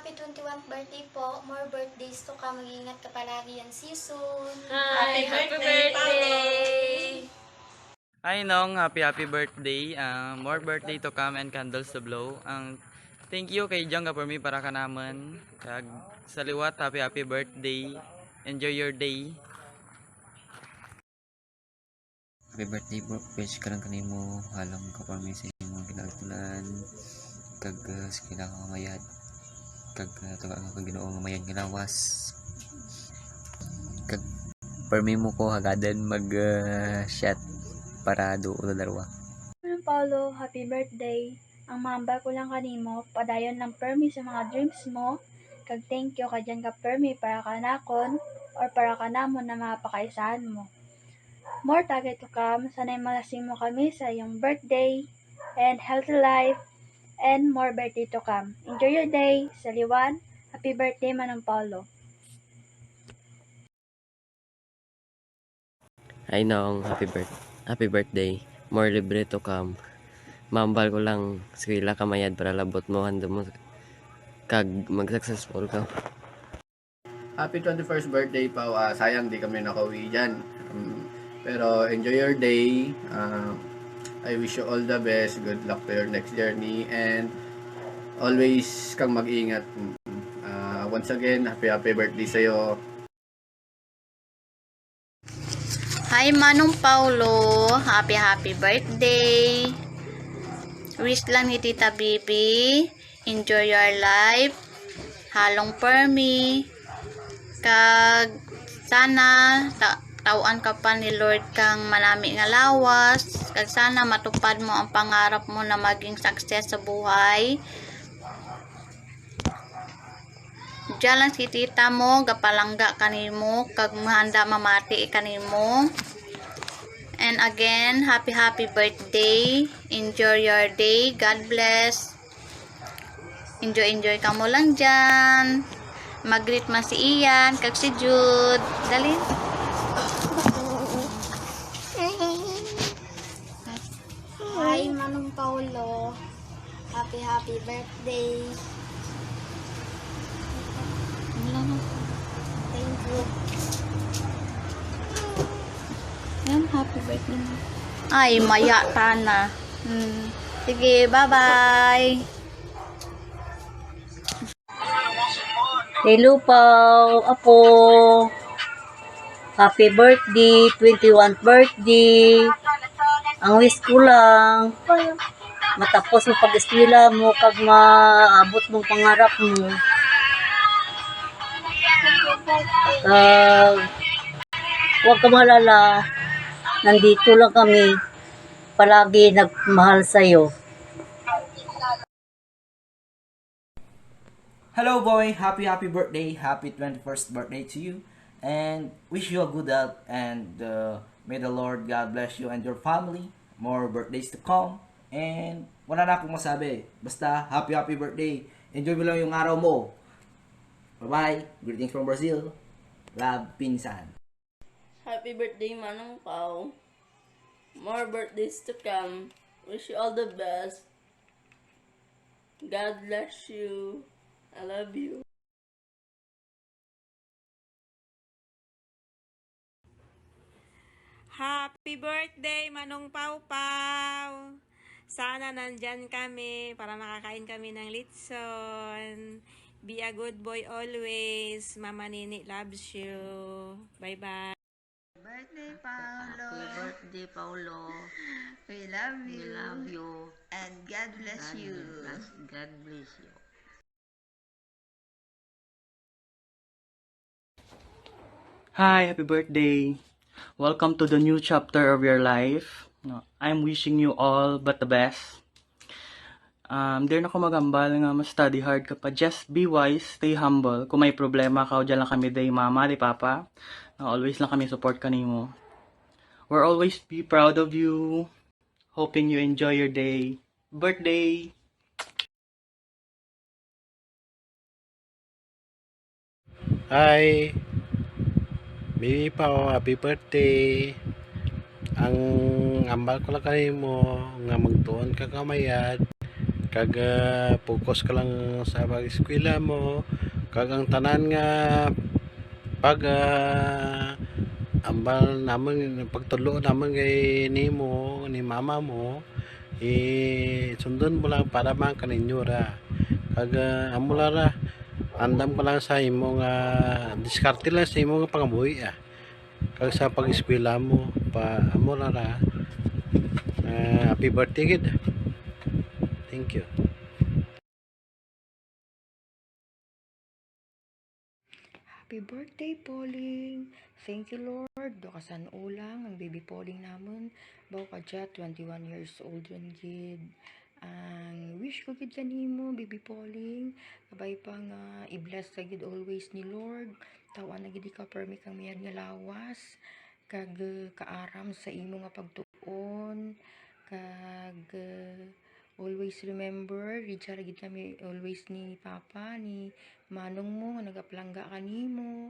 happy 21st birthday po. More birthdays to come. Mag-ingat ka palagi yan. See you soon. Hi, happy birthday! Hi Nong, happy birthday. More birthday to come and candles to blow. Thank you kay Jong for me para ka naman. Kag sa liwat, happy birthday. Enjoy your day. Happy birthday bro, wish ka lang kanimo halang ka pa sa imong ginagtulan kag skila ka mayad kag taga nga kag Ginoo nga mayad nga lawas kag permi mo ko hagadan mag shot para do o dalawa. Paulo, happy birthday. Ang mamba ko lang kanimo, padayon lang permi sa mga dreams mo. Kag thank you ka dyan ka permi para kanakon or para kanamon na mga pakaisahan mo. More target to come, sanay malasing mo kami sa iyong birthday and healthy life and more birthday to come. Enjoy your day, Saliwan. Happy birthday, Manong Paulo. Hi Nong, happy birthday. More libre to come. Mambal ko lang skila kamayad para labot mo hando mo kag mag-successful ka. Happy 21st birthday pa. Sayang di kami nakauwi dyan. Pero enjoy your day. I wish you all the best. Good luck to your next journey. And always kang mag-ingat. Once again, happy birthday sa'yo. Hi Manong Paulo, happy birthday. Wish lang ni Tita Bibi, enjoy your life. Halong permi. Kag sana tawan ka pa ni Lord kang manami nga lawas. Kag sana matupad mo ang pangarap mo na maging success sa buhay. Diyan lang si tita mo, gapalangga kanimo, kag mahanda mamati kanimo. And again, happy birthday. Enjoy your day. God bless. Enjoy ka mo lang dyan. Mag-greet man si Ian, kag si Jude. Dali. Hi, Manong Paulo. Happy birthday. Thank you. Yan, happy birthday. Ay, maya tana. Sige, bye-bye. Hello po, Apo. Happy birthday, 21st birthday. Ang wish ko lang, matapos mo pag-eskwela mo, kag maabot mong pangarap mo. Huwag ka malala, nandito lang kami, palagi nagmahal sa'yo. Hello boy, happy birthday, happy 21st birthday to you, and wish you a good health, and may the Lord God bless you and your family, more birthdays to come, and wala na akong masabi, basta happy birthday, enjoy mo lang yung araw mo. Bye bye, greetings from Brazil, love, Pinsan. Happy birthday Manong Pao, more birthdays to come, wish you all the best, God bless you. I love you. Happy birthday, Manong Pau Pau! Sana nandyan kami para makakain kami ng litson. Be a good boy always. Mama Nini loves you. Bye-bye. Birthday, Paulo. Happy birthday, Paulo. We love you. We love you. And God bless you. God bless you. Hi, happy birthday. Welcome to the new chapter of your life. I'm wishing you all but the best. Dare na ko magambal nga mas study hard ka pa. Just be wise, stay humble. Kung may problema ka, dyan lang kami day mama, day papa. Always lang kami support kanimo. We're always be proud of you. Hoping you enjoy your day. Birthday! Hi! Baby Pao, happy birthday! Ang ambal ko lang kanimo nga magtuon ka kamayad kag focus ka lang sa pag-eskwela mo, kag ang tanan nga pag ambal naman pagtulo naman kay nimo ni mama mo, sundon mo lang para man kaninyo ra. Kag amo ra andam ko lang sa imo nga diskarte lang sa imo nga pangabuhi kag sa pag-eskwela mo pa amo ra. Happy birthday kid. Thank you. Happy birthday, Pauling! Thank you, Lord. Dokasan ulang ang baby Pauling namon. Baw ka dya, 21 years old rin gid. Ang wish ko gid kanimo, baby Pauling. Kabay pa nga i-bless ka gid always ni Lord. Tawan na gid ka permi kang mayad nga lawas. Kag kaaram sa imo nga pagtuon. Kag always remember, ridya gid kami always ni Papa, ni manong mo nga nagaplangga kanimo.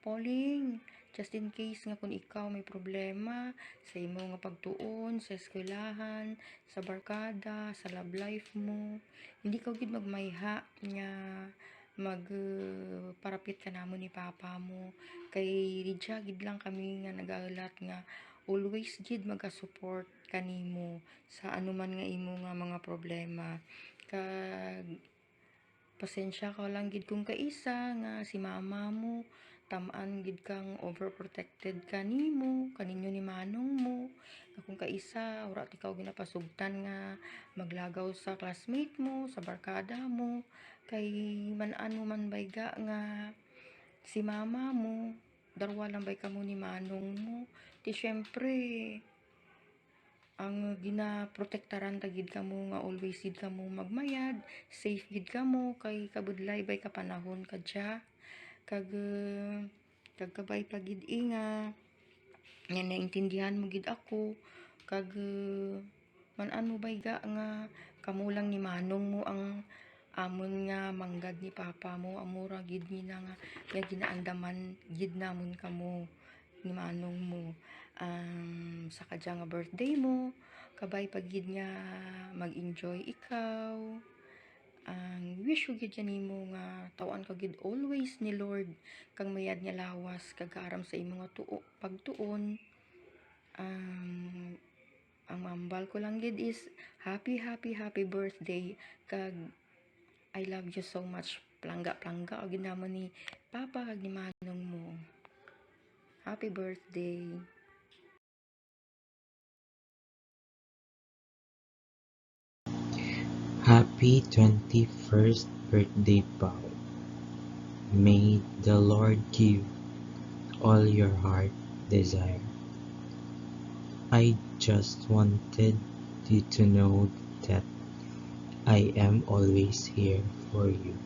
Pauling, just in case nga kung ikaw may problema sa imo nga pagtuon, sa eskwelahan, sa barkada, sa love life mo, hindi ka gid magmayha nga parapit ka namo ni Papa mo. Kay ridya gid lang kami nga nagalat nga always gid magka-support kanimo sa anuman nga imo nga mga problema. Kag pasensya ka lang gid kung kaisa nga si mama mo tamaan gid kang overprotected kanimo, kaninyo ni manong mo. Kung kaisa ora tikaw ginapasugtan nga maglagaw sa classmate mo, sa barkada mo, kay man-an mo man bayga nga si mama mo darwa lang bay kamo ni manong mo. Ti syempre ang ginaprotektaran ta gid kamo nga always gid kamo magmayad, safe gid kamo kay kabudlay bay ka panahon kadya. Kag kabay pa gid nga naintindihan mo gid ako. Kag man-an mo bayga nga kamo lang ni manong mo ang amon nga manggad ni Papa mo. Amura gid ni nga ginaandaman gid namon kamo ni manong mo. Sa kadya nga birthday mo, kabay pagid nga mag-enjoy ikaw. Wish ko gid nimo nga tawan ka gid always ni Lord kang mayad nga lawas kag kaaram sa imo nga pagtuon. Ang mambal ko lang gid is happy birthday kag I love you so much. Plangga og ginamon ni Papa kag ni manong mo. Happy birthday. Happy 21st birthday, Pao. May the Lord give all your heart desire. I just wanted you to know that I am always here for you.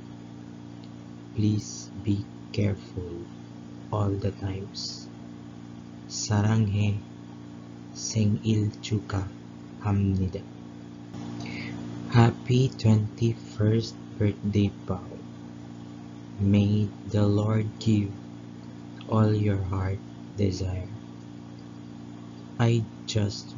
Please be careful all the times. Saranghe Sengil Chuka Hamnida. Happy 21st birthday, Pao. May the Lord give all your heart desire. I just